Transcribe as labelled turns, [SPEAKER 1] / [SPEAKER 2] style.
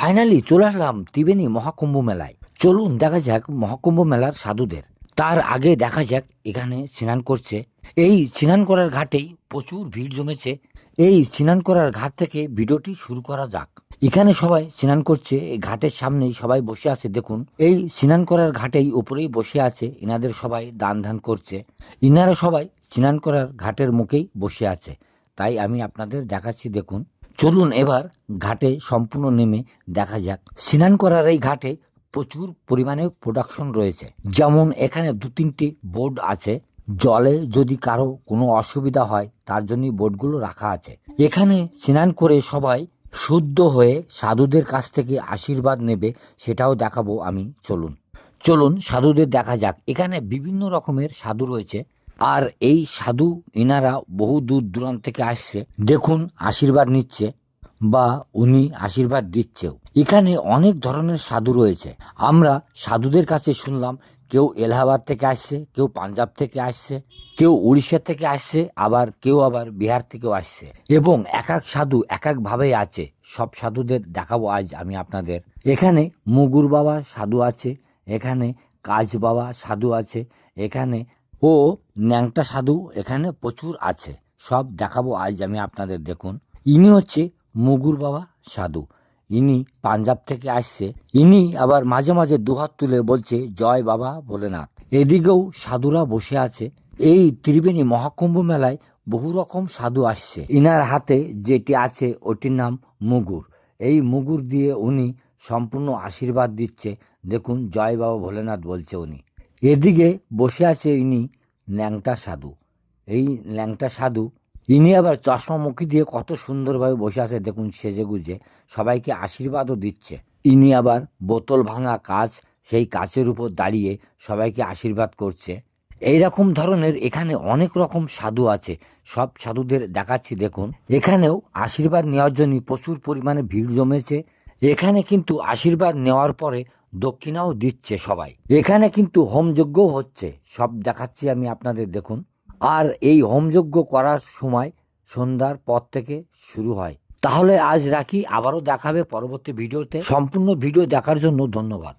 [SPEAKER 1] Finally চলে আসলাম ত্রিবেণী মহাকুম্ভ মেলায়। চলুন দেখা যাক মহাকুম্ভ মেলার সাধুদের। তার আগে দেখা যাক এখানে স্নান করছে। এই স্নান করার ঘাটেই প্রচুর ভিড় জমেছে। এই স্নান করার ঘাট থেকে ভিডিওটি শুরু করা যাক। এখানে সবাই স্নান করছে, এই ঘাটের সামনেই সবাই বসে আছে। দেখুন, এই স্নান করার ঘাটেই উপরেই বসে আছে। ইনাদের সবাই দান ধ্যান করছে। ইনারা সবাই স্নান করার ঘাটের মুখেই বসে আছে, তাই আমি আপনাদের দেখাচ্ছি। দেখুন, চলুন এবার ঘাটে সম্পূর্ণ নেমে দেখা যাক। স্নান করার এই ঘাটে প্রচুর পরিমাণে প্রোডাকশন রয়েছে। যেমন এখানে 2-3টি বোর্ড আছে। জলে যদি কারো কোনো অসুবিধা হয় তার জন্য বোর্ডগুলো রাখা আছে। এখানে স্নান করে সবাই শুদ্ধ হয়ে সাধুদের কাছ থেকে আশীর্বাদ নেবে, সেটাও দেখাবো আমি। চলুন সাধুদের দেখা যাক। এখানে বিভিন্ন রকমের সাধু রয়েছে, আর এই সাধু ইনারা বহু দূর দূরান্ত থেকে আসছে। দেখুন, আশীর্বাদ নিচ্ছে বা উনি আশীর্বাদ দিচ্ছেও। এখানে অনেক ধরনের সাধু রয়েছে। আমরা সাধুদের কাছে শুনলাম কেউ এলাহাবাদ থেকে আসছে, কেউ পাঞ্জাব থেকে আসছে, কেউ উড়িষ্যা থেকে আসছে, কেউ আবার বিহার থেকেও আসছে। এবং এক এক সাধু এক এক ভাবে আছে। সব সাধুদের দেখাবো আজ আমি আপনাদের। এখানে মুগুর বাবা সাধু আছে, এখানে কাজ বাবা সাধু আছে, এখানে ও ন্যাংটা সাধু এখানে প্রচুর আছে। সব দেখাবো আজ আমি আপনাদের। দেখুন, ইনি হচ্ছে মুগুর বাবা সাধু। ইনি পাঞ্জাব থেকে আসছে। ইনি আবার মাঝে মাঝে দুহাত তুলে বলছে জয় বাবা ভোলেনাথ। এদিকেও সাধুরা বসে আছে। এই ত্রিবেণী মহাকুম্ভ মেলায় বহু রকম সাধু আসছে। ইনার হাতে যেটি আছে ওটির নাম মুগুর। এই মুগুর দিয়ে উনি সম্পূর্ণ আশীর্বাদ দিচ্ছে। দেখুন, জয় বাবা ভোলেনাথ বলছে উনি। এদিকে বসে আছে ইনি ল্যাংটা সাধু। এই ল্যাংটা সাধু ইনি আবার চশমা মুখি দিয়ে কত সুন্দরভাবে বসে আছে। দেখুন, সেজে গুজে সবাইকে আশীর্বাদও দিচ্ছে। ইনি আবার বোতল ভাঙা কাচ, সেই কাচের উপর দাঁড়িয়ে সবাইকে আশীর্বাদ করছে। এই রকম ধরনের এখানে অনেক রকম সাধু আছে। সব সাধুদের দেখাচ্ছি। দেখুন, এখানেও আশীর্বাদ নেওয়ার জন্য প্রচুর পরিমাণে ভিড় জমেছে। এখানে কিন্তু আশীর্বাদ নেওয়ার পরে দক্ষিণাও দিচ্ছে সবাই। এখানে কিন্তু হোমযজ্ঞও হচ্ছে। সব দেখাচ্ছি আমি আপনাদের। দেখুন, আর এই হোমযজ্ঞ করার সময় সন্ধ্যার পর থেকে শুরু হয়। তাহলে আজ রাখি, আবারও দেখাবে পরবর্তী ভিডিওতে। সম্পূর্ণ ভিডিও দেখার জন্য ধন্যবাদ।